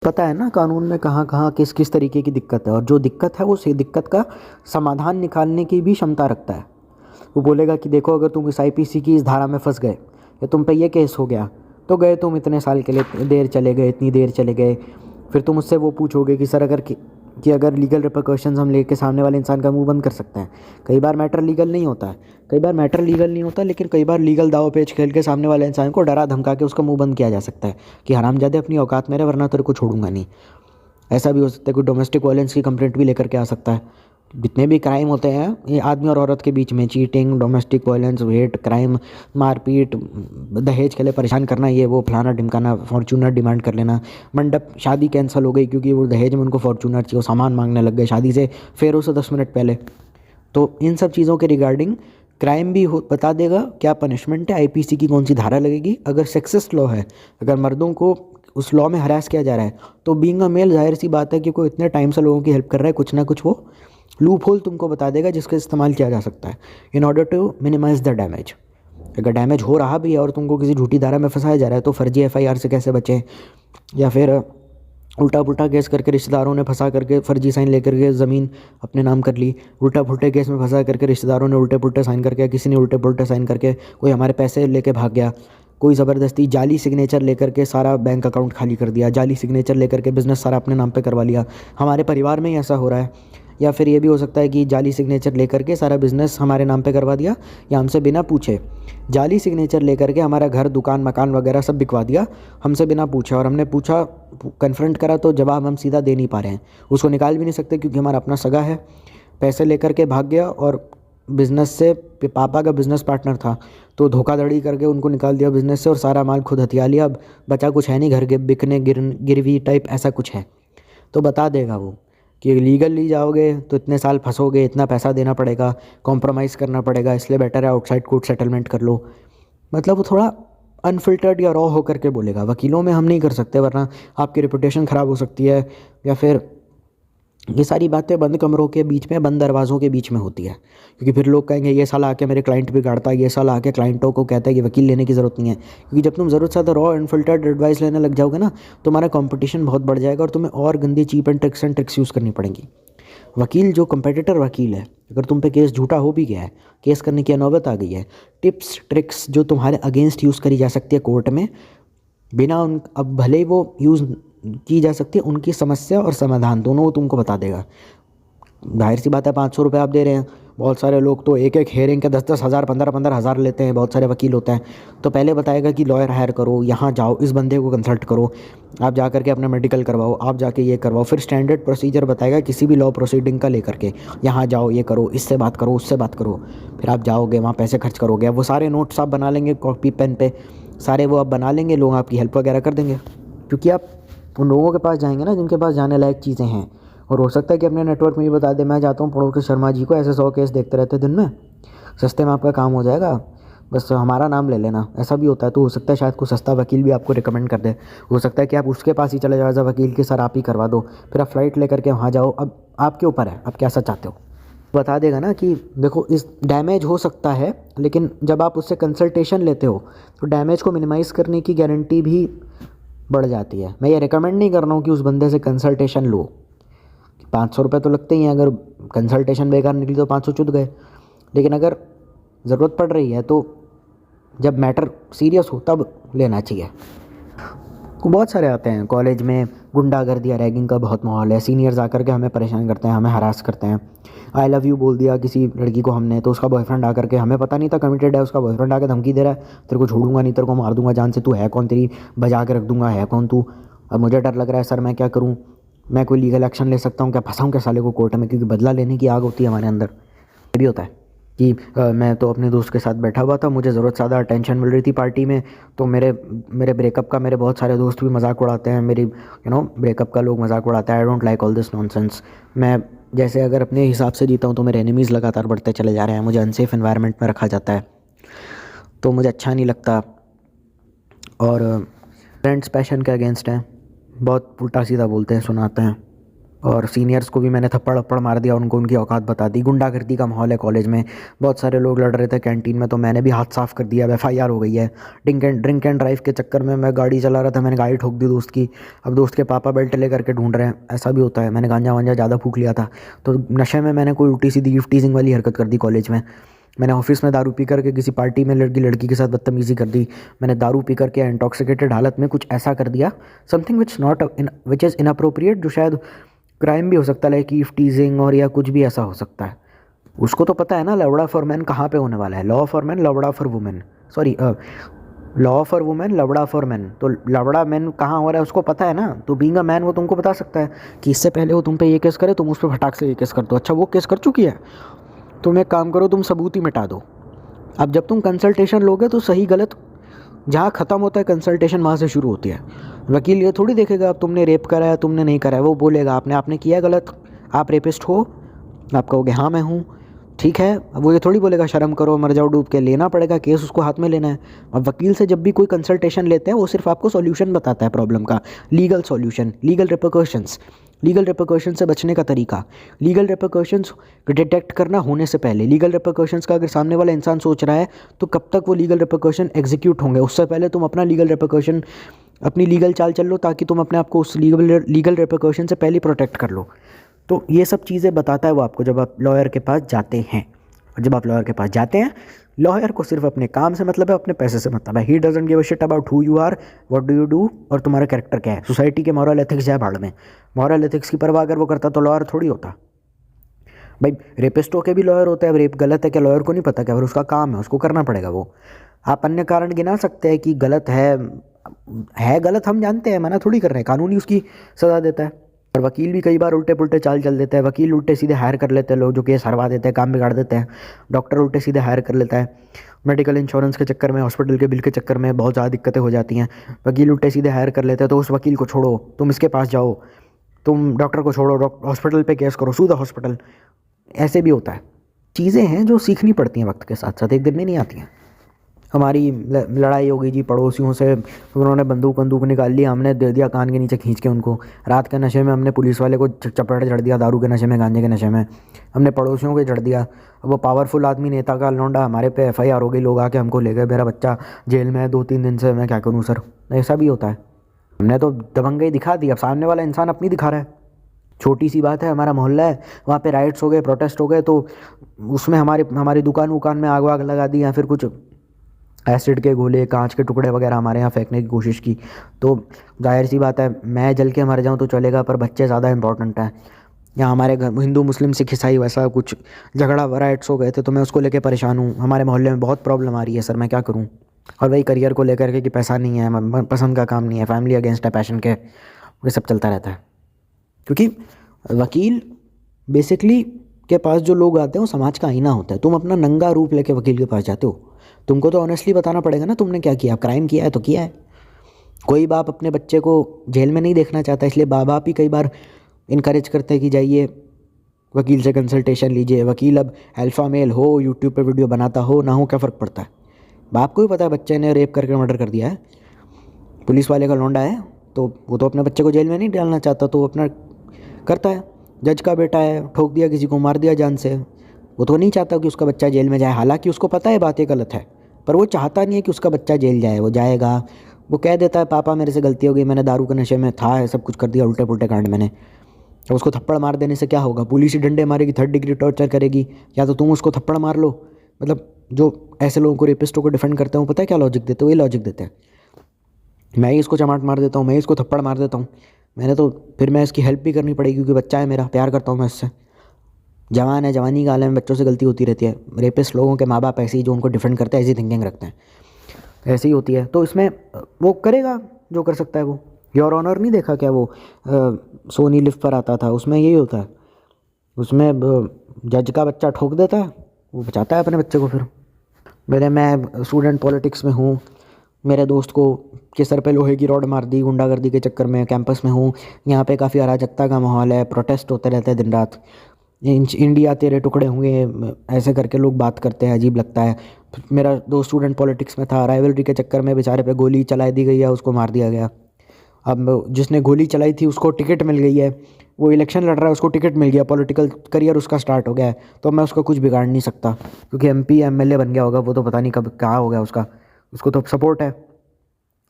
पता है ना कानून में कहाँ कहाँ किस किस तरीके की दिक्कत है, और जो दिक्कत है वो से दिक्कत का समाधान निकालने की भी क्षमता रखता है। वो बोलेगा कि देखो, अगर तुम इस आईपीसी की इस धारा में फंस गए या तुम पे ये केस हो गया, तो गए तुम इतने साल के लिए, इतनी देर चले गए, इतनी देर चले गए। फिर तुम उससे वो पूछोगे कि सर अगर कि अगर लीगल रिपरकशंस हम लेके सामने वाले इंसान का मुंह बंद कर सकते हैं। कई बार मैटर लीगल नहीं होता है, कई बार मैटर लीगल नहीं होता, लेकिन कई बार लीगल दाव पेच खेल के सामने वाले इंसान को डरा धमका के उसका मुंह बंद किया जा सकता है कि हरामजादे अपनी औकात में रहे, वरना तेरे को छोड़ूंगा नहीं। ऐसा भी हो सकता है कोई डोमेस्टिक वायलेंस की कंप्लेंट भी लेकर के आ सकता है। जितने भी क्राइम होते हैं ये आदमी और औरत के बीच में, cheating, domestic violence, hate crime, मारपीट, दहेज के लिए परेशान करना, ये वो फलाना ढिमकाना, फॉर्चूनर डिमांड कर लेना, मंडप शादी कैंसिल हो गई क्योंकि वो दहेज में उनको फॉर्चूनर चाहिए, वो सामान मांगने लग गए शादी से फेरों से 10 मिनट पहले। तो इन सब चीज़ों के रिगार्डिंग क्राइम भी हो बता देगा, क्या पनिशमेंट है, आईपीसी की कौन सी धारा लगेगी। अगर सेक्सिस्ट लॉ है, अगर मर्दों को उस लॉ में हरास किया जा रहा है, तो बीइंग अ मेल जाहिर सी बात है कि कोई इतने टाइम से लोगों की हेल्प कर रहा है, कुछ ना कुछ वो लूप होल तुमको बता देगा जिसका इस्तेमाल किया जा सकता है in order to minimise the damage. अगर डैमेज हो रहा भी है और तुमको किसी झूठी धारा में फंसाया जा रहा है, तो फर्जी एफआईआर से कैसे बचें, या फिर उल्टा पुल्टा केस करके रिश्तेदारों ने फंसा करके फर्जी साइन लेकर के ज़मीन अपने नाम कर ली, उल्टा पुल्टे केस में फंसा करके रिश्तेदारों ने उल्टे पुल्टे साइन करके, किसी ने उल्टे पुल्टे साइन करके कोई हमारे पैसे लेके भाग गया, कोई ज़बरदस्ती जाली सिग्नेचर लेकर के सारा बैंक अकाउंट खाली कर दिया, जाली सिग्नेचर लेकर के बिज़नेस सारा अपने नाम पे करवा लिया। हमारे परिवार में ही ऐसा हो रहा है। या फिर ये भी हो सकता है कि जाली सिग्नेचर लेकर के सारा बिज़नेस हमारे नाम पे करवा दिया, या हमसे बिना पूछे जाली सिग्नेचर लेकर के हमारा घर, दुकान, मकान वगैरह सब बिकवा दिया हमसे बिना पूछे, और हमने पूछा, कन्फ्रंट करा तो जवाब हम सीधा दे नहीं पा रहे हैं, उसको निकाल भी नहीं सकते क्योंकि हमारा अपना सगा है। पैसे लेकर के भाग गया और बिज़नेस से, पापा का बिज़नेस पार्टनर था, तो धोखाधड़ी करके उनको निकाल दिया बिज़नेस से और सारा माल खुद हथिया लिया। अब बचा कुछ है नहीं, घर के बिकने गिरवी टाइप ऐसा कुछ है। तो बता देगा वो कि लीगली जाओगे तो इतने साल फंसोगे, इतना पैसा देना पड़ेगा, कॉम्प्रोमाइज़ करना पड़ेगा, इसलिए बेटर है आउटसाइड कोर्ट सेटलमेंट कर लो। मतलब वो थोड़ा अनफिल्टर्ड या रॉ होकर के बोलेगा। वकीलों में हम नहीं कर सकते, वरना आपकी रिपुटेशन ख़राब हो सकती है, या फिर ये सारी बातें बंद कमरों के बीच में, बंद दरवाज़ों के बीच में होती है, क्योंकि फिर लोग कहेंगे ये साला आके मेरे क्लाइंट बिगाड़ता है, ये साला आके क्लाइंटों को कहता है कि वकील लेने की ज़रूरत नहीं है। क्योंकि जब तुम ज़रूरत से ज़्यादा रॉ अनफिल्टर्ड एडवाइस लेने लग जाओगे ना, तुम्हारा कंपटीशन बहुत बढ़ जाएगा और तुम्हें और गंदी चीप एंड ट्रिक्स यूज़ करनी पड़ेंगी। वकील जो कंपेटिटर वकील है, अगर तुम पे केस झूठा हो भी गया है, केस करने की नौबत आ गई है, टिप्स ट्रिक्स जो तुम्हारे अगेंस्ट यूज़ करी जा सकती है कोर्ट में, बिना उन, अब भले ही वो यूज़ की जा सकती है, उनकी समस्या और समाधान दोनों वो तुमको बता देगा। जाहिर सी बात है, 500 रुपये आप दे रहे हैं, बहुत सारे लोग तो एक एक हेयरिंग के 10-10 हज़ार, 15-15 हज़ार लेते हैं, बहुत सारे वकील होते हैं। तो पहले बताएगा कि लॉयर हायर करो, यहाँ जाओ, इस बंदे को कंसल्ट करो, आप जा करके अपना मेडिकल करवाओ, आप जाके ये करवाओ, फिर स्टैंडर्ड प्रोसीजर बताएगा किसी भी लॉ प्रोसीडिंग का लेकर के, यहाँ जाओ, ये करो, इससे बात करो, उससे बात करो। फिर आप जाओगे वहाँ, पैसे खर्च करोगे, वो सारे नोट्स आप बना लेंगे कॉपी पेन पे, सारे वो आप बना लेंगे, लोग आपकी हेल्प वगैरह कर देंगे, क्योंकि आप उन लोगों के पास जाएंगे ना जिनके पास जाने लायक चीज़ें हैं। और हो सकता है कि अपने नेटवर्क में ही बता दे, मैं जाता हूँ पड़ोस के शर्मा जी को, ऐसे 100 केस देखते रहते दिन में, सस्ते में आपका काम हो जाएगा, बस हमारा नाम ले लेना। ऐसा भी होता है। तो हो सकता है शायद कोई सस्ता वकील भी आपको रिकमेंड कर दे, हो सकता है कि आप उसके पास ही चले जाओ एज वकील के, सर आप ही करवा दो, फिर आप फ्लाइट लेकर के वहाँ जाओ। अब आपके ऊपर है, आप कैसा चाहते हो। बता देगा ना कि देखो इस डैमेज हो सकता है, लेकिन जब आप उससे कंसल्टेशन लेते हो तो डैमेज को मिनिमाइज़ करने की गारंटी भी बढ़ जाती है। मैं ये रिकमेंड नहीं कर रहा हूँ कि उस बंदे से कंसल्टेशन लो, 500 रुपये तो लगते ही हैं, अगर कंसल्टेशन बेकार निकली तो 500 चुद गए। लेकिन अगर ज़रूरत पड़ रही है तो जब मैटर सीरियस हो तब लेना चाहिए। बहुत सारे आते हैं कॉलेज में, गुंडागर्दी या रैगिंग का बहुत माहौल है, सीनियर्स आकर के हमें परेशान करते हैं, हमें हरास करते हैं। आई लव यू बोल दिया किसी लड़की को हमने, तो उसका बॉयफ्रेंड आकर के, हमें पता नहीं था कमिटेड है, उसका बॉयफ्रेंड आकर धमकी दे रहा है, तेरे को छोड़ूंगा नहीं, तेरे को मार दूंगा जान से, तू है कौन, तेरी बजा के रख दूंगा, है कौन तू। अब मुझे डर लग रहा है सर, मैं क्या करूँ, मैं कोई लीगल एक्शन ले सकता हूँ क्या, फंसाऊँ क्या साले को कोर्ट में, क्योंकि बदला लेने की आग होती है हमारे अंदर। ये भी होता है कि मैं तो अपने दोस्त के साथ बैठा हुआ था, मुझे ज़रूरत ज़्यादा अटेंशन मिल रही थी पार्टी में, तो मेरे मेरे ब्रेकअप का मेरे बहुत सारे दोस्त भी मजाक उड़ाते हैं, मेरी ब्रेकअप का लोग मजाक उड़ाते हैं। I don't like all this nonsense. मैं जैसे अगर अपने हिसाब से जीता हूँ तो मेरे एनिमीज़ लगातार बढ़ते चले जा रहे हैं, मुझे अनसेफ एनवायरनमेंट में रखा जाता है, तो मुझे अच्छा नहीं लगता। और फ्रेंड्स पैशन के अगेंस्ट हैं, बहुत उल्टा सीधा बोलते हैं, सुनाते हैं। और सीनियर्स को भी मैंने थप्पड़ वप्पड़ मार दिया, उनको उनकी औकात बता दी। गुंडागर्दी का माहौल है कॉलेज में, बहुत सारे लोग लड़ रहे थे कैंटीन में, तो मैंने भी हाथ साफ़ कर दिया। FIR हो गई है। ड्रिंक एंड ड्राइव के चक्कर में मैं गाड़ी चला रहा था, मैंने गाड़ी ठोक दी दोस्त की। अब दोस्त के पापा बेल्ट ले करके ढूंढ रहे हैं। ऐसा भी होता है। मैंने गांजा वांजा ज़्यादा फूक लिया था, तो नशे में मैंने कोई उल्टी सीधी गिफ्ट टीजिंग वाली हरकत कर दी कॉलेज में। मैंने ऑफिस में दारू पी करके किसी पार्टी में लड़की के साथ बदतमीज़ी कर दी। मैंने दारू पी करके इंटॉक्सिकेटेड हालत में कुछ ऐसा कर दिया, समथिंग विच इज़ इनअप्रोप्रिएट, जो शायद क्राइम भी हो सकता है, लाइक ईफ टीजिंग और या कुछ भी ऐसा हो सकता है। उसको तो पता है ना लवड़ा फॉर मैन कहाँ पे होने वाला है। लॉ फॉर मैन, लवड़ा for women, sorry, law for women, लवड़ा फॉर मैन। तो लवड़ा मैन कहाँ हो रहा है उसको पता है ना। तो बीइंग अ मैन वो तुमको बता सकता है कि इससे पहले वो तुम पे ये केस करे, तुम उस पर फटाक से ये केस कर दो। अच्छा, वो केस कर चुकी है, तुम एक काम करो, तुम सबूत ही मिटा दो। अब जब तुम कंसल्टेशन लोगे तो सही गलत जहाँ ख़त्म होता है कंसल्टेशन, वहाँ से शुरू होती है। वकील ये थोड़ी देखेगा अब तुमने रेप करा है तुमने नहीं करा है। वो बोलेगा आपने किया गलत, आप रेपिस्ट हो, आप कहोगे हाँ मैं हूँ, ठीक है। अब वो ये थोड़ी बोलेगा शर्म करो मर जाओ डूब के। लेना पड़ेगा केस, उसको हाथ में लेना है। अब वकील से जब भी कोई कंसल्टेशन लेते हैं वो सिर्फ आपको सॉल्यूशन बताता है प्रॉब्लम का, लीगल सॉल्यूशन, लीगल रिपरकशंस से बचने का तरीका, लीगल रिपरकशंस डिटेक्ट करना होने से पहले। लीगल रिपरकशंस का अगर सामने वाला इंसान सोच रहा है तो कब तक वो लीगल रिपरकशन एग्जीक्यूट होंगे, उससे पहले तुम अपना लीगल रिपरकशन, अपनी लीगल चाल चल लो, ताकि तुम अपने आप को उस लीगल रिपरकशन से पहले प्रोटेक्ट कर लो। तो ये सब चीज़ें बताता है वो आपको जब आप लॉयर के पास जाते हैं। और जब आप लॉयर के पास जाते हैं, लॉयर को सिर्फ अपने काम से मतलब है, अपने पैसे से मतलब है। He doesn't give a shit about who you are, what do you do, और तुम्हारा कैरेक्टर क्या है। सोसाइटी के मॉरल एथिक्स जाए भाड़ में। मॉरल एथिक्स की परवाह अगर वो करता तो लॉयर थोड़ी होता भाई। रेपिस्टों के भी लॉयर होते हैं। अब रेप गलत है क्या लॉयर को नहीं पता क्या? फिर उसका काम है, उसको करना पड़ेगा वो। आप अन्य कारण गिना सकते हैं कि गलत है गलत, हम जानते हैं, मना थोड़ी कर रहे हैं, कानूनी उसकी सज़ा देता है। और वकील भी कई बार उल्टे पुल्टे चाल चल देते हैं। वकील उल्टे सीधे हायर कर लेते हैं लोग, जो केस हरवा देते हैं, काम बिगाड़ देते हैं। डॉक्टर उल्टे सीधे हायर कर लेता है। मेडिकल इंश्योरेंस के चक्कर में, हॉस्पिटल के बिल के चक्कर में बहुत ज़्यादा दिक्कतें हो जाती हैं। वकील उल्टे सीधे हायर कर लेते हैं। तो उस वकील को छोड़ो, तुम इसके पास जाओ, तुम डॉक्टर को छोड़ो, हॉस्पिटल पे केस करो, सू द हॉस्पिटल। ऐसे भी होता है। चीज़ें हैं जो सीखनी पड़ती हैं वक्त के साथ साथ, एक दिन में नहीं आती हैं। हमारी लड़ाई हो गई जी पड़ोसियों से, उन्होंने बंदूक निकाल ली, हमने दे दिया कान के नीचे खींच के उनको। रात के नशे में हमने पुलिस वाले को चपेट चढ़ दिया, दारू के नशे में, गांजे के नशे में हमने पड़ोसियों को चढ़ दिया। अब वो पावरफुल आदमी नेता का लौंडा हमारे पे FIR हो गई, लोग आके हमको ले गए, मेरा बच्चा जेल में है 2-3 दिन से, मैं क्या करूँ सर। ऐसा भी होता है। हमने तो दबंगई दिखा दी, अब सामने वाला इंसान अपनी दिखा रहा है। छोटी सी बात है, हमारा मोहल्ला है, वहाँ पे राइट्स हो गए, प्रोटेस्ट हो गए, तो उसमें हमारी दुकान में आग वाग लगा दी, या फिर कुछ एसिड के गोले, कांच के टुकड़े वगैरह हमारे यहाँ फेंकने की कोशिश की। तो जाहिर सी बात है, मैं जल के मर जाऊँ तो चलेगा, पर बच्चे ज़्यादा इंपॉर्टेंट हैं। या हमारे घर हिंदू मुस्लिम सिख ईसाई वैसा कुछ झगड़ा राइट्स हो गए थे, तो मैं उसको लेके परेशान हूँ। हमारे मोहल्ले में बहुत प्रॉब्लम आ रही है सर, मैं क्या करूँ। और वही करियर को लेकर के कि पैसा नहीं है, पसंद का काम नहीं है, फैमिली अगेंस्ट है पैशन के, ये सब चलता रहता है। क्योंकि वकील बेसिकली के पास जो लोग आते हैं वो समाज का आईना होता है। तुम अपना नंगा रूप लेके वकील के पास जाते हो, तुमको तो ऑनेस्टली बताना पड़ेगा ना तुमने क्या किया। क्राइम किया है तो किया है। कोई बाप अपने बच्चे को जेल में नहीं देखना चाहता, इसलिए बाप ही कई बार इनकरेज करते हैं कि जाइए वकील से कंसल्टेशन लीजिए। वकील अब अल्फ़ा मेल हो, यूट्यूब पे वीडियो बनाता हो ना हो, क्या फ़र्क पड़ता है। बाप को भी पता है बच्चे ने रेप करके मर्डर कर दिया है, पुलिस वाले का लौंडा है, तो वो तो अपने बच्चे को जेल में नहीं डालना चाहता, तो वो अपना करता है। जज का बेटा है, ठोक दिया किसी को, मार दिया जान से, वो तो नहीं चाहता कि उसका बच्चा जेल में जाए। हालांकि उसको पता है बात ये गलत है, पर वो चाहता नहीं है कि उसका बच्चा जेल जाए। वो जाएगा, वो कह देता है पापा मेरे से गलती हो गई, मैंने दारू के नशे में था, है सब कुछ कर दिया, उल्टे पुल्टे कांड मैंने। अब उसको थप्पड़ मार देने से क्या होगा? पुलिस ही डंडे मारेगी, 3rd डिग्री टॉर्चर करेगी, या तो तुम उसको थप्पड़ मार लो। मतलब जो ऐसे लोगों को, रेपिस्टों को डिफेंड करते हैं, पता है क्या लॉजिक देते हो? ये लॉजिक देते हैं, मैं ही इसको चमाट मार देता हूँ, मैं ही इसको थप्पड़ मार देता हूँ, मैंने तो फिर मैं इसकी हेल्प भी करनी पड़ेगी क्योंकि बच्चा है मेरा, प्यार करता हूँ मैं इससे। जवान है, जवानी का आलम में, बच्चों से गलती होती रहती है। रेपिस्ट लोगों के माँ बाप ऐसे ही, जो उनको डिफेंड करते हैं, ऐसी थिंकिंग रखते हैं, ऐसी ही होती है। तो इसमें वो करेगा जो कर सकता है वो। योर ऑनर नहीं देखा क्या वो सोनी लिव पर आता था, उसमें यही होता है। उसमें जज का बच्चा ठोक देता है, वो बचाता है अपने बच्चे को। फिर मैं स्टूडेंट पॉलिटिक्स में हूँ, मेरे दोस्त को के सर पे लोहे की रॉड मार दी गुंडागर्दी के चक्कर में, कैंपस में हूँ, यहाँ पे काफ़ी अराजकता का माहौल है, प्रोटेस्ट होते रहते हैं दिन रात, इंडिया तेरे टुकड़े होंगे, ऐसे करके लोग बात करते हैं, अजीब लगता है। मेरा दोस्त स्टूडेंट पॉलिटिक्स में था, राइवलरी के चक्कर में बेचारे पे गोली चला दी गई है, उसको मार दिया गया। अब जिसने गोली चलाई थी उसको टिकट मिल गई है, वो इलेक्शन लड़ रहा है, उसको टिकट मिल गया, पॉलिटिकल करियर उसका स्टार्ट हो गया है, तो मैं उसका कुछ बिगाड़ नहीं सकता क्योंकि एमपी एमएलए बन गया होगा, वो तो पता नहीं कब कहाँ हो गया उसका, उसको तो सपोर्ट है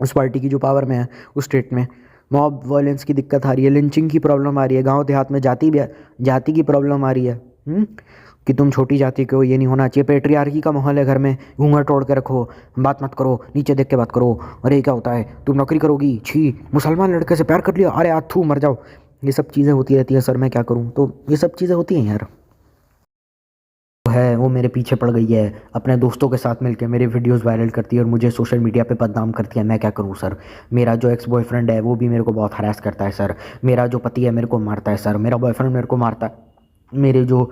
उस पार्टी की जो पावर में है उस स्टेट में। मॉब वायलेंस की दिक्कत आ रही है, लिंचिंग की प्रॉब्लम आ रही है, गांव देहात में जाति की प्रॉब्लम आ रही है, कि तुम छोटी जाति के हो, ये नहीं होना चाहिए, पेट्रियार्की का माहौल है घर में, घूंघट ओढ़ के रखो, बात मत करो, नीचे देख के बात करो, अरे क्या होता है, तुम नौकरी करोगी, छी, मुसलमान लड़के से प्यार कर लिया, अरे आथू मर जाओ, ये सब चीज़ें होती रहती है सर, मैं क्या करूँ, तो ये सब चीज़ें होती हैं यार। है वो मेरे पीछे पड़ गई है, अपने दोस्तों के साथ मिलकर मेरे वीडियोस वायरल करती है और मुझे सोशल मीडिया पे बदनाम करती है, मैं क्या करूं सर। मेरा जो एक्स बॉयफ्रेंड है वो भी मेरे को बहुत हरास करता है सर, मेरा जो पति है मेरे को मारता है सर, मेरा बॉयफ्रेंड मेरे को मारता है, मेरे जो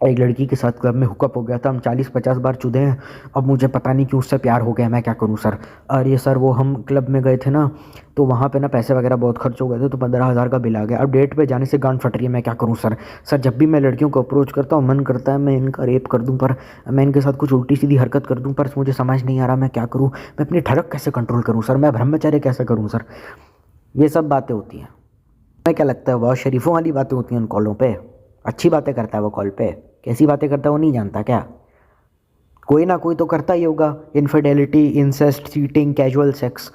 एक लड़की के साथ क्लब में हुकअप हो गया था, हम 40-50 बार चुदे हैं, अब मुझे पता नहीं क्यों उससे प्यार हो गया, मैं क्या करूं सर। अरे सर वो हम क्लब में गए थे ना, तो वहाँ पे ना पैसे वगैरह बहुत खर्च हो गए थे, तो 15,000 का बिल आ गया, अब डेट पे जाने से गांड फट रही है, मैं क्या करूँ सर। सर जब भी मैं लड़कियों को अप्रोच करता हूँ मन करता है मैं इनका रेप कर दूँ, पर मैं इनके साथ कुछ उल्टी सीधी हरकत कर दूँ, पर मुझे समझ नहीं आ रहा मैं क्या करूँ, मैं अपनी ठड़क कैसे कंट्रोल करूँ सर, मैं ब्रह्मचर्य कैसे करूँ सर। ये सब बातें होती हैं, मैं क्या लगता है बहुत शरीफों वाली बातें होती हैं उन कॉलों पे, अच्छी बातें करता है वो कॉल पे, कैसी बातें करता है वो नहीं जानता क्या, कोई ना कोई तो करता ही होगा, infidelity, incest, cheating, casual sex,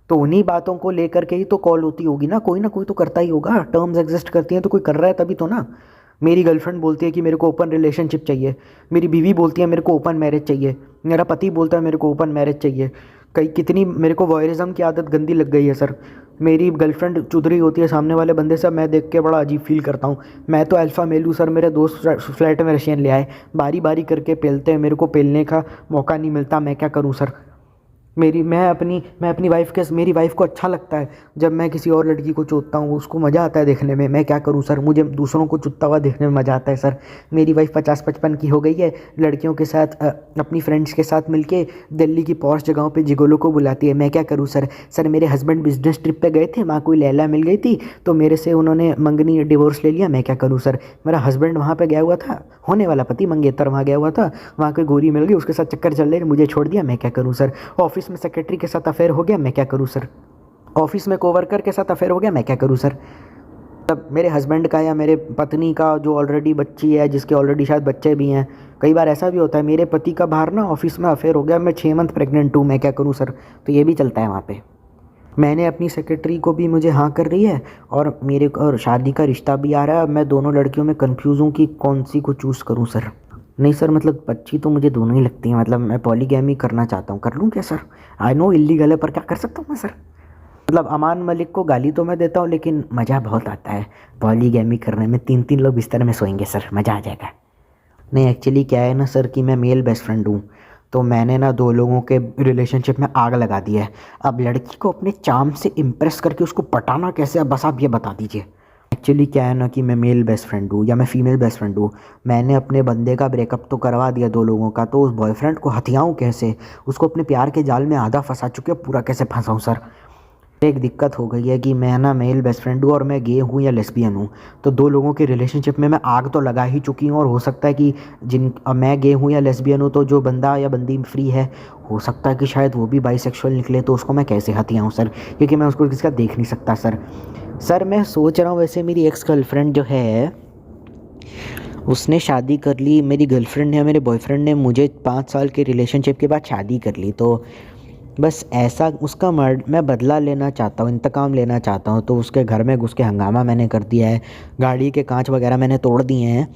तो उन्हीं बातों को लेकर के ही तो कॉल होती होगी ना कोई तो करता ही होगा, टर्म्स एग्जिस्ट करती हैं तो कोई कर रहा है तभी तो ना। मेरी गर्लफ्रेंड बोलती है कि मेरे को ओपन रिलेशनशिप चाहिए, मेरी बीवी बोलती है मेरे को ओपन मैरिज चाहिए, मेरा पति बोलता है मेरे को ओपन मैरिज चाहिए, कई कितनी मेरे को वॉयरिज्म की आदत गंदी लग गई है सर। मेरी गर्लफ्रेंड चुद रही होती है सामने वाले बंदे से, मैं देख के बड़ा अजीब फील करता हूँ, मैं तो अल्फ़ा मेल हूँ सर, मेरे दोस्त फ्लैट में रशियन ले आए, बारी बारी करके पेलते हैं, मेरे को पेलने का मौका नहीं मिलता, मैं क्या करूँ सर। मैं अपनी वाइफ के, मेरी वाइफ को अच्छा लगता है जब मैं किसी और लड़की को चोदता हूँ, उसको मज़ा आता है देखने में, मैं क्या करूँ सर, मुझे दूसरों को चुदता हुआ देखने में मज़ा आता है सर। मेरी वाइफ 50-55 की हो गई है, लड़कियों के साथ अपनी फ्रेंड्स के साथ मिलके दिल्ली की पॉश जगहों पे जिगोलों को बुलाती है, मैं क्या करूँ सर। सर मेरे हस्बैंड बिजनेस ट्रिप पे गए थे, वहाँ कोई लैला मिल गई थी तो मेरे से उन्होंने मंगनी डिवोर्स ले लिया, मैं क्या करूँ सर। मेरा हस्बैंड वहाँ पे गया हुआ था, होने वाला पति मंगेतर वहाँ गया हुआ था, वहाँ कोई गोरी मिल गई, उसके साथ चक्कर चल रहे, मुझे छोड़ दिया, मैं क्या करूँ सर। ऑफिस में सेक्रेटरी के साथ अफेयर हो गया, मैं क्या करूँ सर। ऑफिस में कोवर्कर के साथ अफेयर हो गया, मैं क्या करूँ सर। तब मेरे हस्बैंड का या मेरे पत्नी का जो ऑलरेडी बच्ची है, जिसके ऑलरेडी शायद बच्चे भी हैं, कई बार ऐसा भी होता है, मेरे पति का बाहर ना ऑफिस में अफेयर हो गया, मैं 6 मंथ प्रेग्नेंट हूँ, मैं क्या करूँ सर। तो ये भी चलता है वहाँ पे। मैंने अपनी सेक्रेटरी को भी मुझे हाँ कर रही है और मेरे और शादी का रिश्ता भी आ रहा है, अब मैं दोनों लड़कियों में कन्फ्यूज़ हूँ कि कौन सी को चूज़ करूँ सर। नहीं सर, मतलब अच्छी तो मुझे दोनों ही लगती हैं, मतलब मैं पॉलीगैमी करना चाहता हूँ, कर लूँ क्या सर। आई नो इल्लीगल है पर क्या कर सकता हूँ मैं सर। मतलब अमान मलिक को गाली तो मैं देता हूँ लेकिन मज़ा बहुत आता है पॉलीगैमी करने में, 3-3 लोग बिस्तर में सोएंगे सर, मज़ा आ जाएगा। नहीं एक्चुअली क्या है ना सर कि मैं मेल बेस्ट फ्रेंड हूँ, तो मैंने ना 2 लोगों के रिलेशनशिप में आग लगा दी है। अब लड़की को अपने चार्म से इम्प्रेस करके उसको पटाना कैसे, अब बस आप ये बता दीजिए। एक्चुअली क्या है ना कि मैं मेल बेस्ट फ्रेंड हूँ या मैं फीमेल बेस्ट फ्रेंड हूँ, मैंने अपने बंदे का ब्रेकअप तो करवा दिया 2 लोगों का, तो उस बॉयफ्रेंड को हथियाऊँ कैसे, उसको अपने प्यार के जाल में आधा फंसा चुके, पूरा कैसे फंसाऊँ सर। एक दिक्कत हो गई है कि मैं ना मेल बेस्ट फ्रेंड हूँ और मैं गे हूँ या लेस्बियन हूँ, तो 2 लोगों के रिलेशनशिप में मैं आग तो लगा ही चुकी हूँ, और हो सकता है कि मैं गे हूँ या लेस्बियन हूँ तो जो बंदा या बंदी फ्री है, हो सकता है कि शायद वो भी बाइसेक्सुअल निकले, तो उसको मैं कैसे हथियाऊँ सर, क्योंकि मैं उसको किसी का देख नहीं सकता सर। सर मैं सोच रहा हूँ, वैसे मेरी एक्स गर्लफ्रेंड जो है उसने शादी कर ली, मेरी गर्लफ्रेंड ने, मेरे बॉयफ्रेंड ने मुझे 5 साल के रिलेशनशिप के बाद शादी कर ली, तो बस ऐसा उसका मैं बदला लेना चाहता हूँ, इंतकाम लेना चाहता हूँ, तो उसके घर में घुस के हंगामा मैंने कर दिया है, गाड़ी के कांच वगैरह मैंने तोड़ दिए हैं,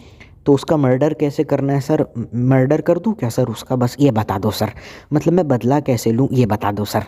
तो उसका मर्डर कैसे करना है सर, मर्डर कर दूँ क्या सर उसका, बस ये बता दो सर, मतलब मैं बदला कैसे लूँ ये बता दो सर।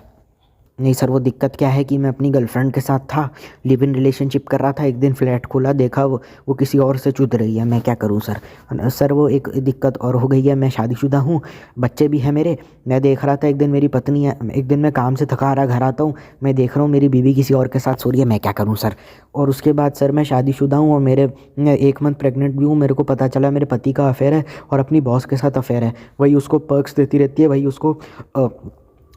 नहीं सर, वो दिक्कत क्या है कि मैं अपनी गर्लफ्रेंड के साथ था, लिव इन रिलेशनशिप कर रहा था, एक दिन फ्लैट खोला, देखा वो किसी और से चुद रही है, मैं क्या करूं सर। सर वो एक दिक्कत और हो गई है, मैं शादीशुदा हूं, बच्चे भी हैं मेरे, मैं देख रहा था एक दिन मेरी पत्नी है, एक दिन मैं काम से थका हारा घर आता हूँ, मैं देख रहा हूँ मेरी बीवी किसी और के साथ सो रही है, मैं क्या करूँ सर। और उसके बाद सर मैं शादीशुदा हूँ और मैं 1 मंथ प्रेग्नेंट भी हूँ, मेरे को पता चला मेरे पति का अफेयर है और अपनी बॉस के साथ अफेयर है, वही उसको पर्क्स देती रहती है, वही उसको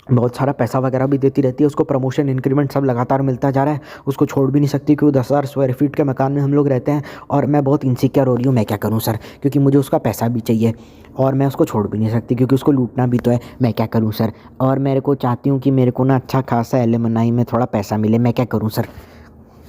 बहुत सारा पैसा वगैरह भी देती रहती है, उसको प्रमोशन इंक्रीमेंट सब लगातार मिलता जा रहा है, उसको छोड़ भी नहीं सकती क्योंकि 10,000 स्क्वायर फीट के मकान में हम लोग रहते हैं और मैं बहुत इनसिक्योर हो रही हूँ। मैं क्या करूँ सर, क्योंकि मुझे उसका पैसा भी चाहिए और मैं उसको छोड़ भी नहीं सकती क्योंकि उसको लूटना भी तो है। मैं क्या करूँ सर, और मेरे को चाहती हूँ कि मेरे को ना अच्छा खासा एलिमनाई में थोड़ा पैसा मिले। मैं क्या करूँ सर?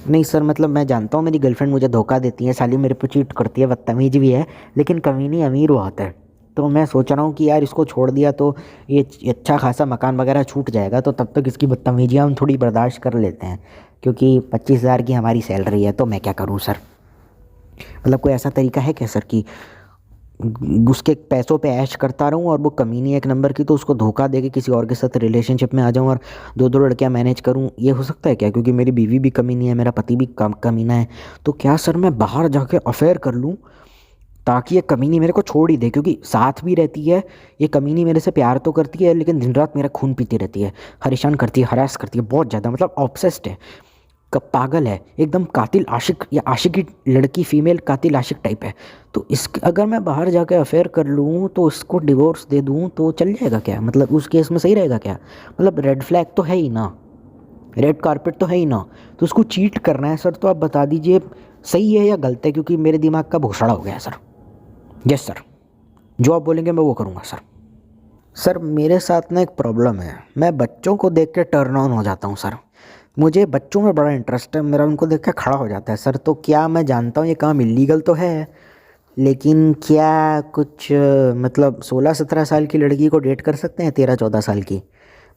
नहीं सर, मतलब मैं जानता हूँ मेरी गर्लफ्रेंड मुझे धोखा देती है, साली मेरे पे चीट करती है, बदतमीज भी है, लेकिन कमीनी अमीर बहुत है। तो मैं सोच रहा हूँ कि यार इसको छोड़ दिया तो ये अच्छा खासा मकान वगैरह छूट जाएगा, तो तब तक इसकी बदतमीजियाँ हम थोड़ी बर्दाश्त कर लेते हैं, क्योंकि 25,000 की हमारी सैलरी है। तो मैं क्या करूँ सर? मतलब कोई ऐसा तरीका है क्या सर कि उसके पैसों पे ऐश करता रहूं और वो कमीनी एक नंबर की, तो उसको धोखा दे के किसी और के साथ रिलेशनशिप में आ जाऊं और दो दो लड़कियां मैनेज करूं? ये हो सकता है क्या? क्योंकि मेरी बीवी भी कमीनी है, मेरा पति भी कमीना है। तो क्या सर मैं बाहर जाके अफेयर कर लूं ताकि ये कमीनी मेरे को छोड़ ही दे? क्योंकि साथ भी रहती है, ये कमीनी मेरे से प्यार तो करती है लेकिन दिन रात मेरा खून पीती रहती है, परेशान करती है, हरास करती है बहुत ज़्यादा, मतलब ऑब्सेस्ड है, कब पागल है एकदम, कातिल आशिक या आशिकी लड़की, फीमेल कातिल आशिक टाइप है। तो इस अगर मैं बाहर जाके अफेयर कर लूँ तो इसको डिवोर्स दे दूँ तो चल जाएगा क्या? मतलब उस केस में सही रहेगा क्या? मतलब रेड फ्लैग तो है ही ना, रेड कारपेट तो है ही ना, तो उसको चीट करना है सर, तो आप बता दीजिए सही है या गलत है, क्योंकि मेरे दिमाग का भोसड़ा हो गया है सर। यस सर, जो आप बोलेंगे मैं वो करूँगा सर। सर मेरे साथ ना एक प्रॉब्लम है, मैं बच्चों को देख के टर्न ऑन हो जाता हूँ सर, मुझे बच्चों में बड़ा इंटरेस्ट है मेरा, उनको देख के खड़ा हो जाता है सर। तो क्या, मैं जानता हूँ ये काम इलीगल तो है, लेकिन क्या कुछ मतलब 16-17 साल की लड़की को डेट कर सकते हैं 13-14 साल की?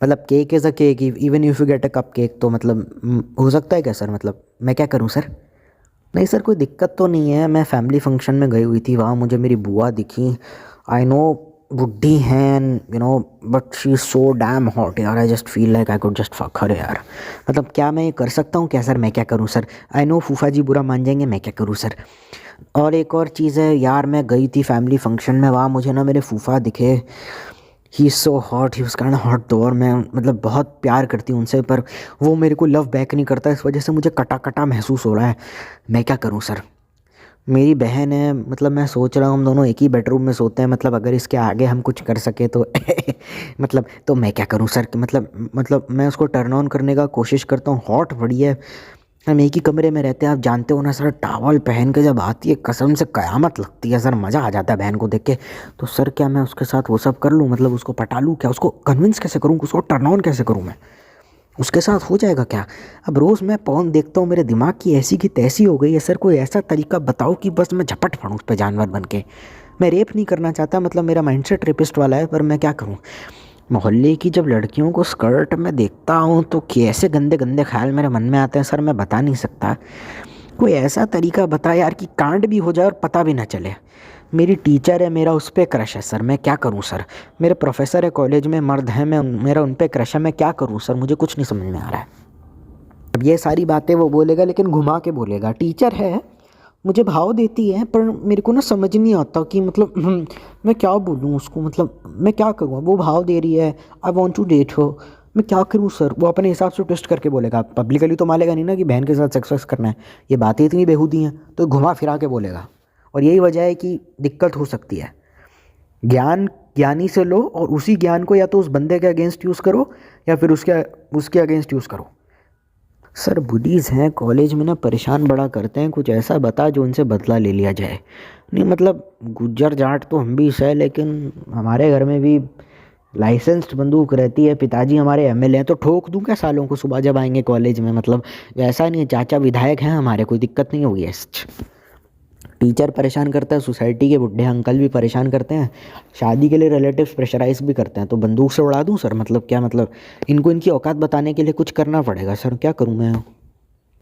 मतलब cake is a cake, even if you get a cup cake, तो मतलब हो सकता है क्या सर? मतलब मैं क्या करूँ सर? नहीं सर कोई दिक्कत तो नहीं है, मैं फैमिली फंक्शन में गई हुई थी, वहाँ मुझे मेरी बुआ दिखी। आई नो बुड्ढी हैं, you know, but she is so damn hot यार, I just feel like I could just fuck her यार। मतलब क्या मैं ये कर सकता हूँ क्या सर? मैं क्या करूँ सर? आई नो फूफा जी बुरा मान जाएंगे, मैं क्या करूँ सर? और एक और चीज़ है यार, मैं गई थी फैमिली फंक्शन में, वहाँ मुझे ना मेरे फूफा दिखे, he is so hot, he was kind of hot, तो और मैं मतलब बहुत प्यार करती हूँ उनसे, पर वो मेरे को लव बैक नहीं करता, इस वजह से मुझे कटा कटा महसूस हो रहा है। मैं क्या करूँ सर? मेरी बहन है, मतलब मैं सोच रहा हूँ हम दोनों एक ही बेडरूम में सोते हैं, मतलब अगर इसके आगे हम कुछ कर सके तो मतलब तो मैं क्या करूँ सर कि मतलब मैं उसको टर्न ऑन करने का कोशिश करता हूँ, हॉट बड़ी है, हम एक ही कमरे में रहते हैं, आप जानते हो ना सर, टावल पहन के जब आती है कसम से कयामत लगती है सर, मज़ा आ जाता है बहन को देख के। तो सर क्या मैं उसके साथ वो सब कर लूँ, मतलब उसको पटा लूँ क्या? उसको कन्विंस कैसे करूँ, उसको टर्न ऑन कैसे करूँ मैं? उसके साथ हो जाएगा क्या? अब रोज़ मैं पॉर्न देखता हूँ, मेरे दिमाग की ऐसी की तैसी हो गई है सर, कोई ऐसा तरीका बताओ कि बस मैं झपट पड़ूँ उस पर जानवर बन के। मैं रेप नहीं करना चाहता, मतलब मेरा माइंडसेट रेपिस्ट वाला है, पर मैं क्या करूँ? मोहल्ले की जब लड़कियों को स्कर्ट में देखता हूँ तो कैसे गंदे गंदे ख्याल मेरे मन में आते हैं सर, मैं बता नहीं सकता। कोई ऐसा तरीका बता यार कि कांड भी हो जाए और पता भी ना चले। मेरी टीचर है, मेरा उस पर क्रश है सर, मैं क्या करूं सर? मेरे प्रोफेसर है कॉलेज में, मर्द हैं, मेरा उन पर क्रश है, मैं क्या करूं सर? मुझे कुछ नहीं समझ में आ रहा है। अब ये सारी बातें वो बोलेगा लेकिन घुमा के बोलेगा, टीचर है, मुझे भाव देती है, पर मेरे को ना समझ नहीं आता कि मतलब मैं क्या बोलूँ उसको, मतलब मैं क्या करूँ? वो भाव दे रही है, आई वॉन्ट टू डेट हो, मैं क्या करूँ सर? वो अपने हिसाब से ट्विस्ट करके बोलेगा, पब्लिकली तो मानेगा नहीं ना कि बहन के साथ सेक्स वेक्स करना है, ये बातें इतनी बेहूदी हैं, तो घुमा फिरा के बोलेगा। और यही वजह है कि दिक्कत हो सकती है। ज्ञान ज्ञानी से लो और उसी ज्ञान को या तो उस बंदे के अगेंस्ट यूज़ करो या फिर उसके उसके अगेंस्ट यूज़ करो। सर बुडीज़ हैं कॉलेज में ना, परेशान बड़ा करते हैं, कुछ ऐसा बता जो उनसे बदला ले लिया जाए। नहीं मतलब गुज्जर जाट तो हम भी है, लेकिन हमारे घर में भी लाइसेंस्ड बंदूक रहती है, पिताजी हमारे एमएलए हैं, तो ठोक दूं क्या सालों को सुबह जब आएंगे कॉलेज में? मतलब वैसा नहीं है, चाचा विधायक हैं हमारे, कोई दिक्कत नहीं होगी। टीचर परेशान करता है, सोसाइटी के बुढ़े अंकल भी परेशान करते हैं, शादी के लिए रिलेटिव्स प्रेशराइज भी करते हैं, तो बंदूक से उड़ा दूं सर? मतलब क्या, मतलब इनको इनकी औकात बताने के लिए कुछ करना पड़ेगा सर, क्या करूं मैं?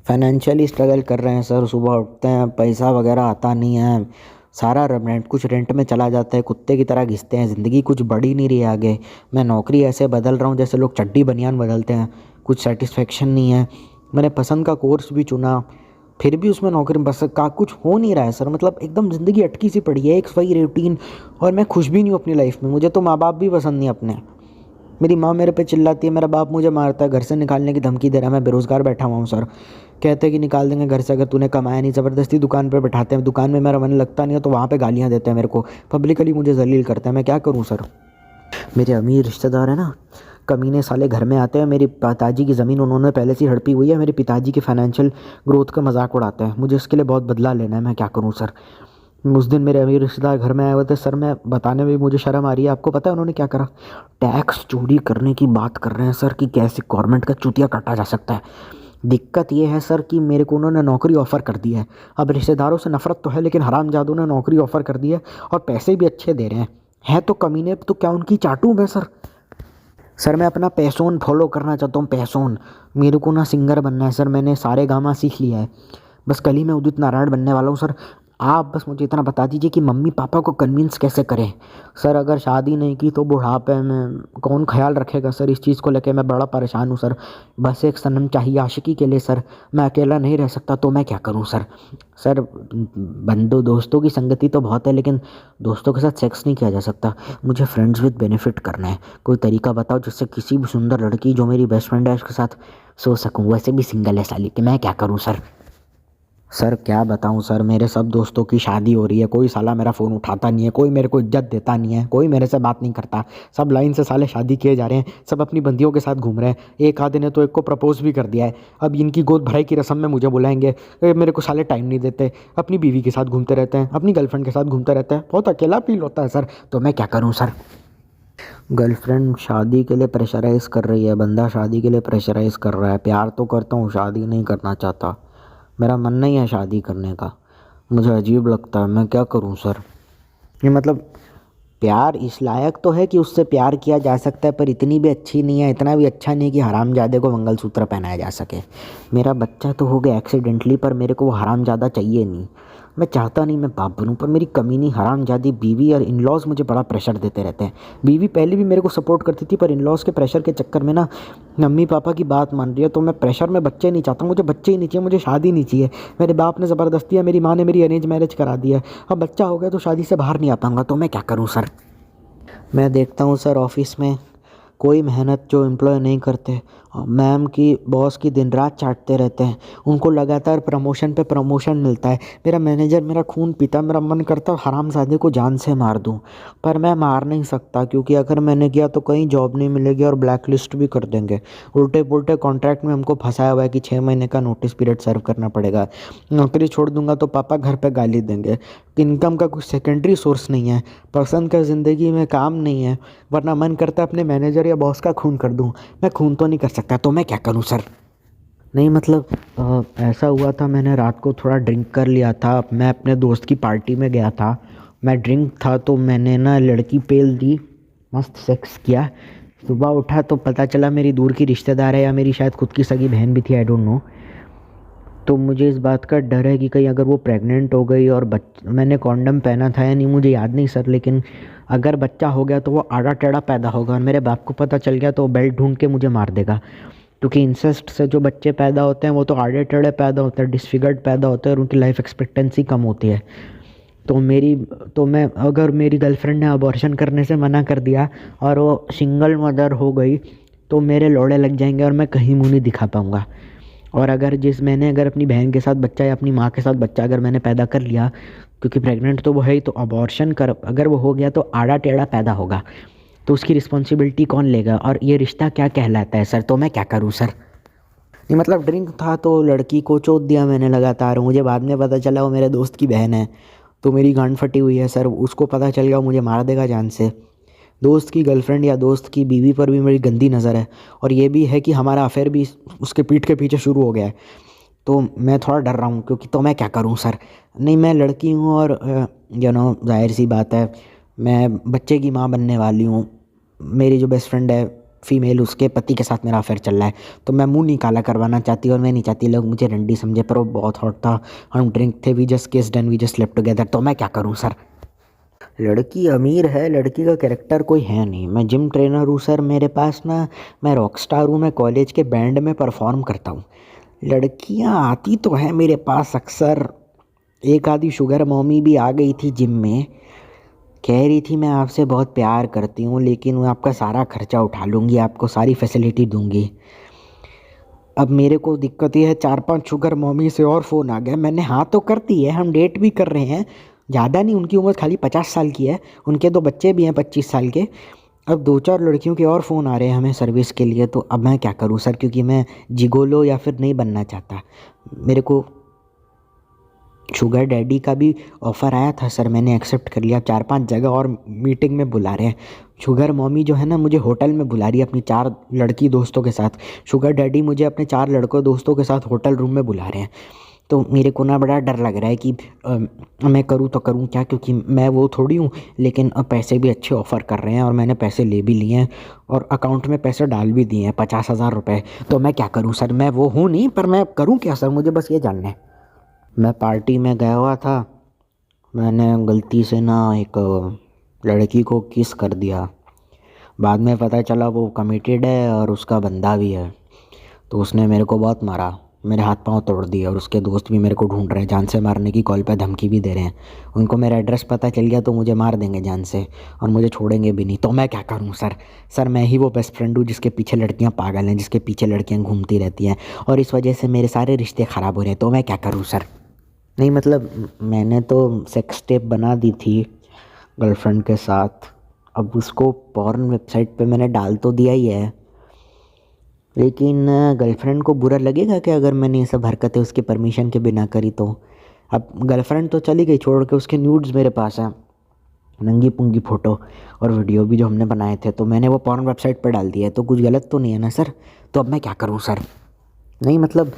फाइनेंशियली स्ट्रगल कर रहे हैं सर, सुबह उठते हैं, पैसा वगैरह आता नहीं है, सारा रेंट कुछ रेंट में चला जाता है, कुत्ते की तरह घिसते हैं, ज़िंदगी कुछ बढ़ ही नहीं रही है आगे। मैं नौकरी ऐसे बदल रहा हूँ जैसे लोग चड्डी बनियान बदलते हैं, कुछ सेटिस्फेक्शन नहीं है। मैंने पसंद का कोर्स भी चुना, फिर भी उसमें नौकरी बस का कुछ हो नहीं रहा है सर, मतलब एकदम ज़िंदगी अटकी सी पड़ी है, एक सही रूटीन, और मैं खुश भी नहीं हूँ अपनी लाइफ में। मुझे तो माँ बाप भी पसंद नहीं अपने, मेरी माँ मेरे पे चिल्लाती है, मेरा बाप मुझे मारता है, घर से निकालने की धमकी दे रहा है, मैं बेरोज़गार बैठा हुआ हूँ सर, कहते हैं कि निकाल देंगे घर से अगर तूने कमाया नहीं, ज़बरदस्ती दुकान पे बैठाते हैं, दुकान में मेरा मन लगता नहीं है तो वहाँ पे गालियाँ देते हैं मेरे को, पब्लिकली मुझे जलील करते हैं, मैं क्या करूँ सर? मेरे अमीर रिश्तेदार है ना, कमीने साले घर में आते हैं, मेरे पिताजी की ज़मीन उन्होंने पहले से ही हड़पी हुई है, मेरे पिताजी की फाइनेंशियल ग्रोथ का मजाक उड़ाते हैं। मुझे इसके लिए बहुत बदला लेना है, मैं क्या करूँ सर। उस दिन मेरे अमीर रिश्तेदार घर में आए हुए थे सर, मैं बताने में भी मुझे शर्म आ रही है। आपको पता है उन्होंने क्या करा? टैक्स चोरी करने की बात कर रहे हैं सर कि कैसे गवर्नमेंट का चूतिया काटा जा सकता है। दिक्कत ये है सर कि मेरे को उन्होंने नौकरी ऑफ़र कर दी है। अब रिश्तेदारों से नफरत तो है, लेकिन हरामजादों ने नौकरी ऑफ़र कर दी है और पैसे भी अच्छे दे रहे हैं। है तो कमीने, तो क्या उनकी चाटू मैं सर। सर मैं अपना पैशन फॉलो करना चाहता हूँ, पैशन। मेरे को ना सिंगर बनना है सर, मैंने सारे गामा सीख लिया है, बस कल ही मैं उदित नारायण बनने वाला हूँ सर। आप बस मुझे इतना बता दीजिए कि मम्मी पापा को कन्विंस कैसे करें सर। अगर शादी नहीं की तो बुढ़ापे में कौन ख्याल रखेगा सर। इस चीज़ को लेकर मैं बड़ा परेशान हूँ सर। बस एक सनम चाहिए आशिकी के लिए सर, मैं अकेला नहीं रह सकता, तो मैं क्या करूँ सर। सर बंदो दोस्तों की संगति तो बहुत है, लेकिन दोस्तों के साथ सेक्स नहीं किया जा सकता। मुझे फ्रेंड्स विद बेनिफिट करना है। कोई तरीका बताओ जिससे किसी भी सुंदर लड़की जो मेरी बेस्ट फ्रेंड है उसके साथ सो सकूँ। वैसे भी सिंगल है साली, कि मैं क्या करूँ सर। सर क्या बताऊं सर, मेरे सब दोस्तों की शादी हो रही है, कोई साला मेरा फ़ोन उठाता नहीं है, कोई मेरे को इज्जत देता नहीं है, कोई मेरे से बात नहीं करता। सब लाइन से साले शादी किए जा रहे हैं, सब अपनी बंदियों के साथ घूम रहे हैं। एक आधे ने तो एक को प्रपोज भी कर दिया है। अब इनकी गोद भराई की रस्म में मुझे बुलाएंगे, मेरे को साले टाइम नहीं देते, अपनी बीवी के साथ घूमते रहते हैं, अपनी गर्लफ्रेंड के साथ घूमते रहते हैं। बहुत अकेला फील होता है सर, तो मैं क्या करूँ सर। गर्लफ्रेंड शादी के लिए प्रेशराइज़ कर रही है, बंदा शादी के लिए प्रेशराइज़ कर रहा है। प्यार तो करता हूँ, शादी नहीं करना चाहता। मेरा मन नहीं है शादी करने का, मुझे अजीब लगता है, मैं क्या करूं सर। ये मतलब प्यार इस लायक तो है कि उससे प्यार किया जा सकता है, पर इतनी भी अच्छी नहीं है, इतना भी अच्छा नहीं कि हरामजादे को मंगलसूत्र पहनाया जा सके। मेरा बच्चा तो हो गया एक्सीडेंटली, पर मेरे को वो हरामजादा चाहिए नहीं। मैं चाहता नहीं मैं बाप बनूं, पर मेरी कमीनी हरामजादी बीवी और इन लॉज मुझे बड़ा प्रेशर देते रहते हैं। बीवी पहले भी मेरे को सपोर्ट करती थी, पर इन लॉज के प्रेशर के चक्कर में ना मम्मी पापा की बात मान रही है, तो मैं प्रेशर में बच्चे नहीं चाहता। मुझे बच्चे ही नहीं चाहिए, मुझे शादी नहीं चाहिए। मेरे बाप ने ज़बरदस्ती है, मेरी माँ ने मेरी अरेंज मैरिज करा दी है। अब बच्चा हो गया तो शादी से बाहर नहीं आ पाऊँगा, तो मैं क्या करूँ सर। मैं देखता हूँ सर ऑफिस में कोई मेहनत जो एम्प्लॉय नहीं करते, मैम की बॉस की दिन रात चाटते रहते हैं, उनको लगातार प्रमोशन पे प्रमोशन मिलता है। मेरा मैनेजर मेरा खून पीता, मेरा मन करता है हरामजादे को जान से मार दूं, पर मैं मार नहीं सकता, क्योंकि अगर मैंने किया तो कहीं जॉब नहीं मिलेगी और ब्लैक लिस्ट भी कर देंगे। उल्टे पुल्टे कॉन्ट्रैक्ट में हमको फंसाया हुआ है कि 6 महीने का नोटिस पीरियड सर्व करना पड़ेगा। नौकरी छोड़ दूंगा तो पापा घर पर गाली देंगे। इनकम का कुछ सेकेंडरी सोर्स नहीं है, पसंद का ज़िंदगी में काम नहीं है, वरना मन करता है अपने मैनेजर या बॉस का खून कर दूं। मैं खून तो नहीं कर सकता, तो मैं क्या करूं सर। नहीं मतलब ऐसा हुआ था, मैंने रात को थोड़ा ड्रिंक कर लिया था। मैं अपने दोस्त की पार्टी में गया था, मैं ड्रिंक था तो मैंने ना लड़की पेल दी, मस्त सेक्स किया। सुबह उठा तो पता चला मेरी दूर की रिश्तेदार है, या मेरी शायद खुद की सगी बहन भी थी, आई डोंट नो। तो मुझे इस बात का डर है कि कहीं अगर वो प्रेग्नेंट हो गई और मैंने कॉन्डम पहना था या नहीं मुझे याद नहीं सर, लेकिन अगर बच्चा हो गया तो वो आड़ा टेढ़ा पैदा होगा और मेरे बाप को पता चल गया तो वो बेल्ट ढूंढ के मुझे मार देगा। क्योंकि इंसेस्ट से जो बच्चे पैदा होते हैं वो तो आड़े टेढ़े पैदा होते हैं, डिसफिगर्ड पैदा होते हैं और उनकी लाइफ एक्सपेक्टेंसी कम होती है। तो मैं अगर मेरी गर्लफ्रेंड ने अबॉर्शन करने से मना कर दिया और वो सिंगल मदर हो गई तो मेरे लोड़े लग जाएंगे और मैं कहीं मुँह नहीं दिखा पाऊँगा। और मैंने अगर अपनी बहन के साथ बच्चा या अपनी माँ के साथ बच्चा अगर मैंने पैदा कर लिया, क्योंकि प्रेग्नेंट तो वो है ही, तो अबॉर्शन कर अगर वो हो गया तो आड़ा टेढ़ा पैदा होगा, तो उसकी रिस्पॉन्सिबिलिटी कौन लेगा और ये रिश्ता क्या कहलाता है सर। तो मैं क्या करूँ सर। नहीं मतलब ड्रिंक था तो लड़की को चोट दिया मैंने लगातार, मुझे बाद में पता चला वो मेरे दोस्त की बहन है, तो मेरी गांड फटी हुई है सर। उसको पता चल गया मुझे मार देगा जान से। दोस्त की गर्लफ्रेंड या दोस्त की बीवी पर भी मेरी गंदी नज़र है, और ये भी है कि हमारा अफेयर भी उसके पीठ के पीछे शुरू हो गया है। तो मैं थोड़ा डर रहा हूँ, क्योंकि तो मैं क्या करूँ सर। नहीं मैं लड़की हूँ और जाहिर सी बात है मैं बच्चे की माँ बनने वाली हूँ। मेरी जो बेस्ट फ्रेंड है फीमेल, उसके पति के साथ मेरा अफेयर चल रहा है, तो मैं मुंह नहीं काला करवाना चाहती और मैं नहीं चाहती लोग मुझे रंडी समझे, पर वो बहुत हॉट था, हम ड्रिंक थे, we just kissed and we just slept together. तो मैं क्या करूँ सर। लड़की अमीर है, लड़की का कैरेक्टर कोई है नहीं। मैं जिम ट्रेनर हूँ सर, मेरे पास ना, मैं रॉक स्टार हूँ, मैं कॉलेज के बैंड में परफॉर्म करता हूँ। लड़कियाँ आती तो हैं मेरे पास अक्सर, एक आधी शुगर मॉमी भी आ गई थी जिम में, कह रही थी मैं आपसे बहुत प्यार करती हूँ, लेकिन मैं आपका सारा खर्चा उठा लूँगी, आपको सारी फैसिलिटी दूँगी। अब मेरे को दिक्कत ये है, 4-5 शुगर मॉमी से और फ़ोन आ गया। मैंने हाँ तो कर दी है, हम डेट भी कर रहे हैं, ज़्यादा नहीं, उनकी उम्र खाली 50 साल की है, उनके 2 बच्चे भी हैं 25 साल के। अब 2-4 लड़कियों के और फ़ोन आ रहे हैं हमें सर्विस के लिए, तो अब मैं क्या करूँ सर? क्योंकि मैं जिगोलो या फिर नहीं बनना चाहता। मेरे को शुगर डैडी का भी ऑफ़र आया था सर, मैंने एक्सेप्ट कर लिया। 4-5 जगह और मीटिंग में बुला रहे हैं। शुगर मॉमी जो है ना, मुझे होटल में बुला रही है अपनी 4 लड़की दोस्तों के साथ। शुगर डैडी मुझे अपने 4 लड़कों दोस्तों के साथ होटल रूम में बुला रहे हैं। तो मेरे को ना बड़ा डर लग रहा है कि मैं करूँ तो करूँ क्या? क्योंकि मैं वो थोड़ी हूँ। लेकिन पैसे भी अच्छे ऑफ़र कर रहे हैं और मैंने पैसे ले भी लिए हैं और अकाउंट में पैसे डाल भी दिए हैं 50,000 रुपये। तो मैं क्या करूँ सर? मैं वो हूँ नहीं, पर मैं करूँ क्या सर? मुझे बस ये जानना है। मैं पार्टी में गया हुआ था, मैंने गलती से ना एक लड़की को किस कर दिया। बाद में पता चला वो कमिटेड है और उसका बंदा भी है। तो उसने मेरे को बहुत मारा, मेरे हाथ पांव तोड़ दिए और उसके दोस्त भी मेरे को ढूंढ रहे हैं, जान से मारने की कॉल पे धमकी भी दे रहे हैं। उनको मेरा एड्रेस पता चल गया तो मुझे मार देंगे जान से और मुझे छोड़ेंगे भी नहीं। तो मैं क्या करूं सर? सर मैं ही वो बेस्ट फ्रेंड हूँ जिसके पीछे लड़कियाँ पागल हैं, जिसके पीछे लड़कियाँ घूमती रहती हैं और इस वजह से मेरे सारे रिश्ते ख़राब हो रहे हैं। तो मैं क्या करूँ सर? नहीं मतलब मैंने तो सेक्स टेप बना दी थी गर्लफ्रेंड के साथ, अब उसको पॉर्न वेबसाइट पे मैंने डाल तो दिया ही है। लेकिन गर्लफ्रेंड को बुरा लगेगा कि अगर मैंने ये सब हरकतें उसके परमिशन के बिना करी तो? अब गर्लफ्रेंड तो चली गई छोड़ के, उसके न्यूड्स मेरे पास हैं, नंगी पुंगी फ़ोटो और वीडियो भी जो हमने बनाए थे, तो मैंने वो पॉर्न वेबसाइट पर डाल दिया है। तो कुछ गलत तो नहीं है ना सर? तो अब मैं क्या करूँ सर? नहीं मतलब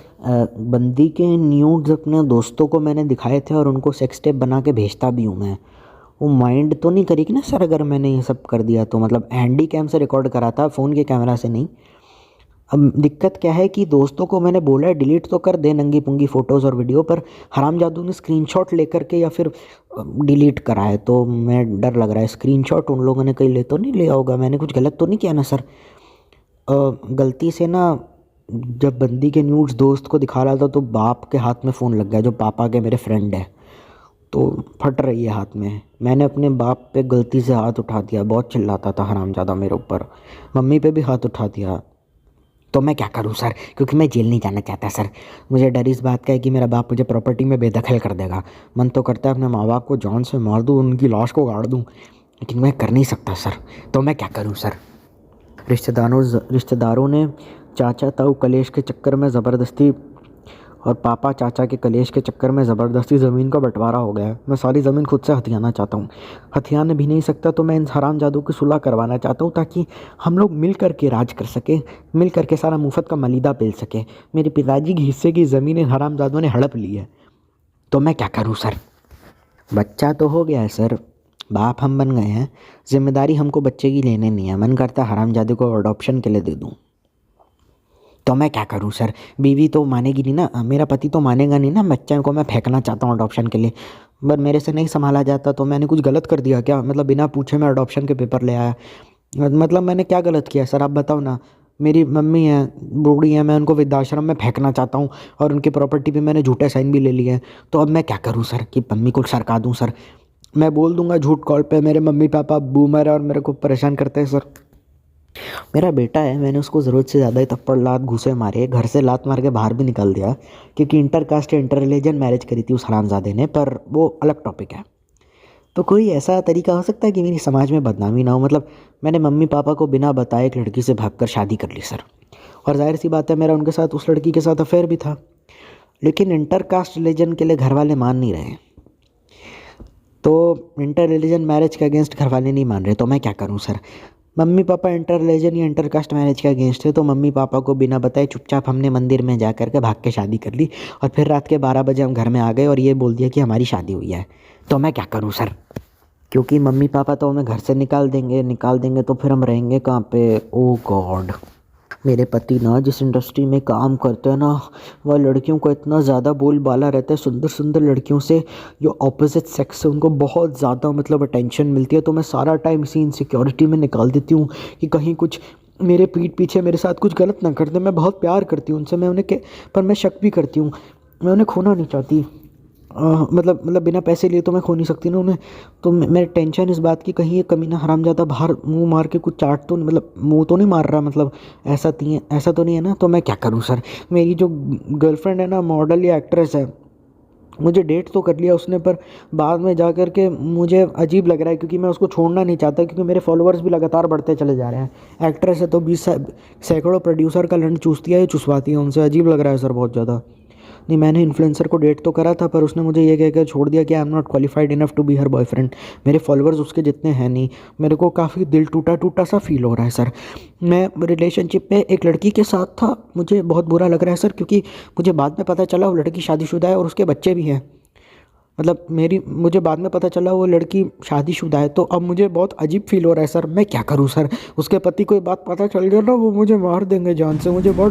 बंदी के न्यूड्स अपने दोस्तों को मैंने दिखाए थे और उनको सेक्स टेप बना के भेजता भी हूँ मैं। वो माइंड तो नहीं करेगी ना सर अगर मैंने ये सब कर दिया तो? मतलब हैंडी कैम से रिकॉर्ड करा था, फ़ोन के कैमरा से नहीं। अब दिक्कत क्या है कि दोस्तों को मैंने बोला है डिलीट तो कर दे नंगी पुंगी फ़ोटोज़ और वीडियो, पर हरामजादू ने स्क्रीनशॉट लेकर के या फिर डिलीट करा है। तो मैं डर लग रहा है स्क्रीनशॉट उन लोगों ने कहीं ले तो नहीं लिया होगा, मैंने कुछ गलत तो नहीं किया ना सर? गलती से ना जब बंदी के न्यूड्स दोस्त को दिखा रहा था तो बाप के हाथ में फ़ोन लग गया, जो पापा के मेरे फ्रेंड है, तो फट रही है हाथ में। मैंने अपने बाप पे गलती से हाथ उठा दिया, बहुत चिल्लाता था हरामजादा मेरे ऊपर। मम्मी पे भी हाथ उठा दिया। तो मैं क्या करूं सर? क्योंकि मैं जेल नहीं जाना चाहता सर। मुझे डर इस बात का है कि मेरा बाप मुझे प्रॉपर्टी में बेदखल कर देगा। मन तो करता है अपने माँ बाप को जान से मार दूँ, उनकी लाश को गाड़ दूँ, लेकिन मैं कर नहीं सकता सर। तो मैं क्या करूँ सर? रिश्तेदारों ने चाचा ताऊ कलेश के चक्कर में ज़बरदस्ती और पापा चाचा के कलेश के चक्कर में ज़बरदस्ती ज़मीन का बंटवारा हो गया है। मैं सारी ज़मीन खुद से हथियाना चाहता हूँ। हथियाने भी नहीं सकता तो मैं इन हरामजादों की सुलह करवाना चाहता हूँ, ताकि हम लोग मिल कर के राज कर सकें, मिल कर के सारा मुफ्त का मलीदा पेल सकें। मेरे पिताजी के हिस्से की ज़मीन इन हरामजादों ने हड़प ली है। तो मैं क्या करूँ सर? बच्चा तो हो गया है सर, बाप हम बन गए हैं, जिम्मेदारी हमको बच्चे की लेने नहीं है। मन करता है हरामजादे को अडॉप्शन के लिए दे दूँ। तो मैं क्या करूं सर? बीवी तो मानेगी नहीं ना, मेरा पति तो मानेगा नहीं ना। बच्चे को मैं फेंकना चाहता हूँ अडॉप्शन के लिए, पर मेरे से नहीं संभाला जाता। तो मैंने कुछ गलत कर दिया क्या? मतलब बिना पूछे मैं अडॉप्शन के पेपर ले आया, मतलब मैंने क्या गलत किया सर? आप बताओ ना। मेरी मम्मी है, बूढ़ी है, मैं उनको वृद्धाश्रम में फेंकना चाहता हूँ और उनकी प्रॉपर्टी पे मैंने झूठे साइन भी ले लिए हैं। तो अब मैं क्या करूँ सर कि मम्मी को सरका दूँ सर? मैं बोल दूंगा झूठ कॉल पे मेरे मम्मी पापा बूमर है और मेरे को परेशान करते हैं सर। मेरा बेटा है, मैंने उसको ज़रूरत से ज़्यादा ही थप्पड़ लात घूसे मारे, घर से लात मार के बाहर भी निकाल दिया, क्योंकि इंटर कास्ट या इंटर रिलीजन मैरिज करी थी उस हरामजादे ने। पर वो अलग टॉपिक है। तो कोई ऐसा तरीका हो सकता है कि मेरी समाज में बदनामी ना हो? मतलब मैंने मम्मी पापा को बिना बताए एक लड़की से भागकर शादी कर ली सर, और जाहिर सी बात है मेरा उनके साथ उस लड़की के साथ अफेयर भी था, लेकिन इंटर कास्ट रिलीजन के लिए घर वाले मान नहीं रहे। तो इंटर रिलीजन मैरिज के अगेंस्ट घर वाले नहीं मान रहे, तो मैं क्या करूं sir? Mummy papa inter religion या इंटर कास्ट मैरिज के अगेंस्ट थे, तो मम्मी पापा को बिना बताए चुपचाप हमने मंदिर में जा कर के भाग के शादी कर ली, और फिर रात के 12 बजे हम घर में आ गए और ये बोल दिया कि हमारी शादी हुई है। तो मैं क्या करूं सर? क्योंकि मम्मी पापा तो हमें घर से निकाल देंगे तो फिर हम रहेंगे कहाँ पे? ओ गॉड। मेरे पति ना जिस इंडस्ट्री में काम करते हैं ना, वह लड़कियों को इतना ज़्यादा बोलबाला रहता है, सुंदर सुंदर लड़कियों से जो ऑपोजिट सेक्स से, उनको बहुत ज़्यादा मतलब अटेंशन मिलती है। तो मैं सारा टाइम इसी इनसिक्योरिटी में निकाल देती हूँ कि कहीं कुछ मेरे पीठ पीछे मेरे साथ कुछ गलत ना कर दे। मैं बहुत प्यार करती हूँ उनसे, मैं उन्हें पर मैं शक भी करती हूँ, मैं उन्हें खोना नहीं चाहती। मतलब बिना पैसे लिए तो मैं खो नहीं सकती ना उन्हें। तो मेरे टेंशन इस बात की कहीं ये कमीना हरामजादा बाहर मुंह मार के कुछ चाट तो मतलब मुंह तो नहीं मार रहा, मतलब ऐसा तो नहीं है ना? तो मैं क्या करूं सर? मेरी जो गर्लफ्रेंड है ना, मॉडल या एक्ट्रेस है, मुझे डेट तो कर लिया उसने, पर बाद में जा कर के मुझे अजीब लग रहा है, क्योंकि मैं उसको छोड़ना नहीं चाहता, क्योंकि मेरे फॉलोअर्स भी लगातार बढ़ते चले जा रहे हैं। एक्ट्रेस है तो 20 सैकड़ों प्रोड्यूसर का लंड चूसती है, चुसवाती है उनसे। अजीब लग रहा है सर बहुत ज़्यादा। नहीं, मैंने इन्फ्लुएंसर को डेट तो करा था, पर उसने मुझे ये कह कर छोड़ दिया कि I am not qualified enough to be her boyfriend. मेरे फॉलोअर्स उसके जितने हैं नहीं। मेरे को काफ़ी दिल टूटा टूटा सा फील हो रहा है सर। मैं रिलेशनशिप में एक लड़की के साथ था, मुझे बहुत बुरा लग रहा है सर, क्योंकि मुझे बाद में पता चला वो लड़की शादीशुदा है और उसके बच्चे भी हैं। मतलब मुझे बाद में पता चला वो लड़की शादीशुदा है, तो अब मुझे बहुत अजीब फील हो रहा है सर। मैं क्या करूं सर? उसके पति को ये बात पता चल गया ना, वो मुझे मार देंगे जान से। मुझे बहुत